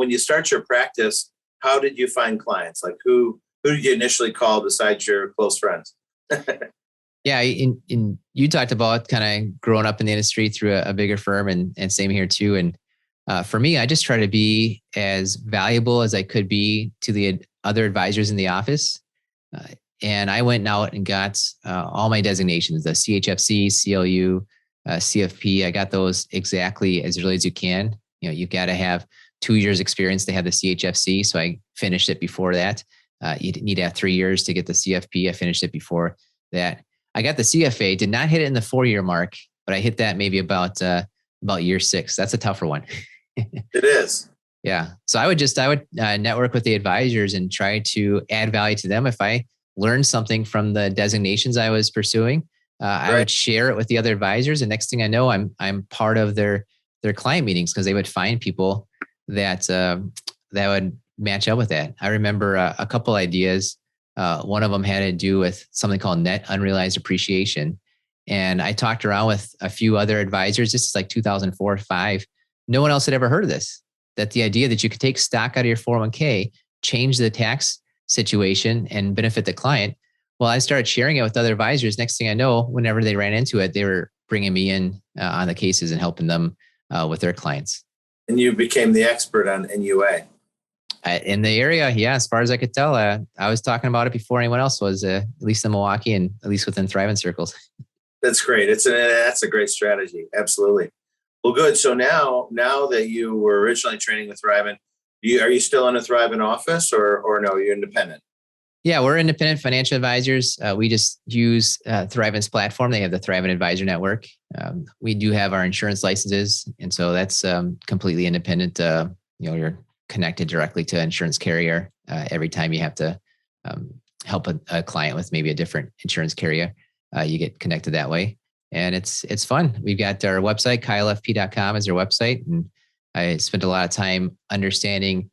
when you start your practice, how did you find clients? Like who did you initially call besides your close friends? Yeah, you talked about kind of growing up in the industry through a bigger firm, and same here too. And for me, I just try to be as valuable as I could be to the other advisors in the office. And I went out and got all my designations: the CHFC, CLU, CFP. I got those exactly as early as you can. You've got to have 2 years experience to have the CHFC. So I finished it before that. You need to have 3 years to get the CFP. I finished it before that. I got the CFA, did not hit it in the 4-year mark, but I hit that maybe about year 6. That's a tougher one. It is. Yeah. So I would network with the advisors and try to add value to them. If I learned something from the designations I was pursuing, I would share it with the other advisors. And next thing I know, I'm part of their client meetings, because they would find people that would match up with that. I remember a couple ideas. One of them had to do with something called net unrealized appreciation. And I talked around with a few other advisors. This is like 2004 or 5. No one else had ever heard of this, that the idea that you could take stock out of your 401k, change the tax situation and benefit the client. Well, I started sharing it with other advisors. Next thing I know, whenever they ran into it, they were bringing me in on the cases and helping them with their clients. And you became the expert on NUA. In the area, yeah, as far as I could tell, I was talking about it before anyone else was, at least in Milwaukee and at least within thriving circles. That's great. That's a great strategy. Absolutely. Well, good. So now that you were originally training with Thrivent, are you still in a Thrivent office or no, you're independent? Yeah, we're independent financial advisors. We just use Thrivent's platform. They have the Thrivent Advisor Network. We do have our insurance licenses. And so that's completely independent. You're connected directly to an insurance carrier. Every time you have to help a client with maybe a different insurance carrier, you get connected that way. And it's fun. We've got our website, kylfp.com is our website. And I spent a lot of time understanding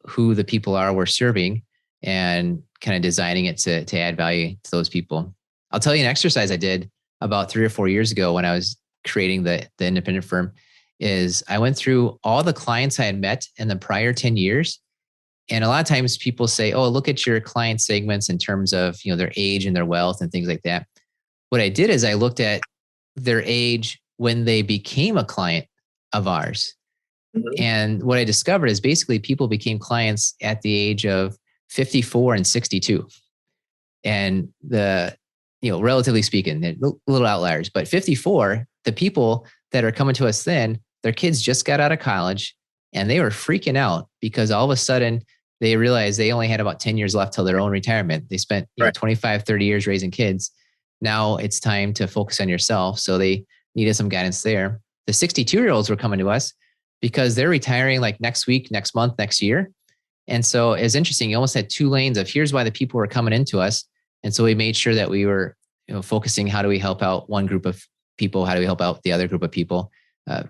who the people are we're serving and kind of designing it to add value to those people. I'll tell you an exercise I did about 3 or 4 years ago when I was creating the independent firm is I went through all the clients I had met in the prior 10 years. And a lot of times people say, oh, look at your client segments in terms of, their age and their wealth and things like that. What I did is I looked at their age when they became a client of ours. Mm-hmm. And what I discovered is basically people became clients at the age of 54 and 62. And relatively speaking, little outliers, but 54, the people that are coming to us then, their kids just got out of college and they were freaking out because all of a sudden they realized they only had about 10 years left till their own retirement. They spent 25, 30 years raising kids. Now it's time to focus on yourself. So they needed some guidance there. The 62-year-olds were coming to us because they're retiring like next week, next month, next year. And so it's interesting. You almost had 2 lanes of here's why the people were coming into us. And so we made sure that we were focusing, how do we help out one group of people? How do we help out the other group of people?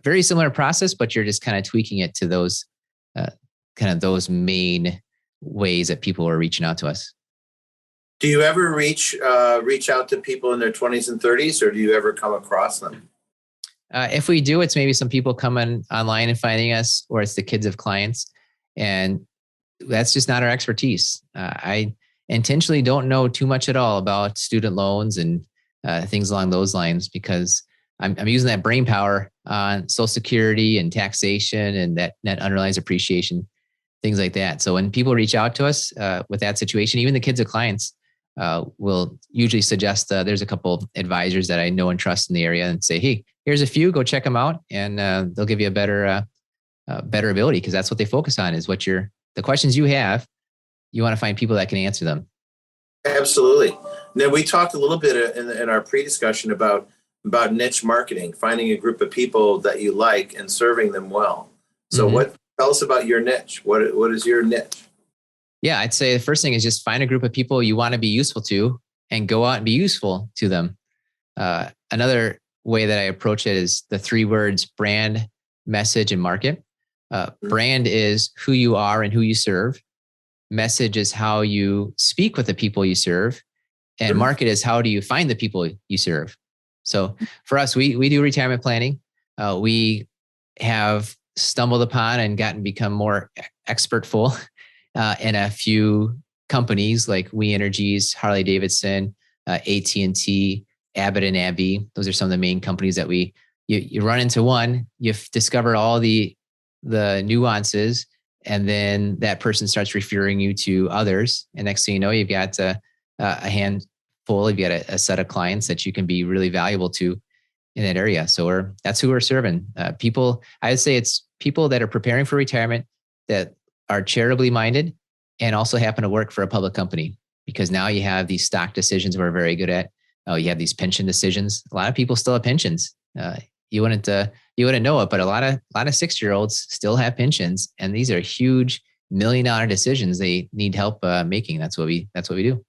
Very similar process, but you're just kind of tweaking it to those those main ways that people are reaching out to us. Do you ever reach out to people in their 20s and 30s, or do you ever come across them? If we do, it's maybe some people coming online and finding us, or it's the kids of clients. And that's just not our expertise. I intentionally don't know too much at all about student loans and things along those lines because I'm using that brain power on Social Security and taxation and that net unrealized appreciation, things like that. So when people reach out to us with that situation, even the kids of clients will usually suggest there's a couple advisors that I know and trust in the area and say, hey, here's a few, go check them out. And they'll give you a better ability because that's what they focus on is the questions you have, you want to find people that can answer them. Absolutely. Now, we talked a little bit in our pre-discussion about niche marketing, finding a group of people that you like and serving them well. So tell us about your niche. What is your niche? Yeah, I'd say the first thing is just find a group of people you want to be useful to and go out and be useful to them. Another way that I approach it is the 3 words: brand, message, and market. Brand is who you are and who you serve. Message is how you speak with the people you serve. And market is how do you find the people you serve. So for us, we do retirement planning. We have stumbled upon and become more expertful in a few companies like We Energies, Harley Davidson, AT&T, Abbott and Abby. Those are some of the main companies that you run into one, you discover all the nuances, and then that person starts referring you to others. And next thing you know, you've got a handful, you've got a set of clients that you can be really valuable to in that area. So that's who we're serving. People, I would say it's people that are preparing for retirement that are charitably minded and also happen to work for a public company, because now you have these stock decisions we're very good at. You have these pension decisions. A lot of people still have pensions. You wouldn't know it, but a lot of 60-year-olds still have pensions, and these are huge $1 million decisions they need help making. That's what we do.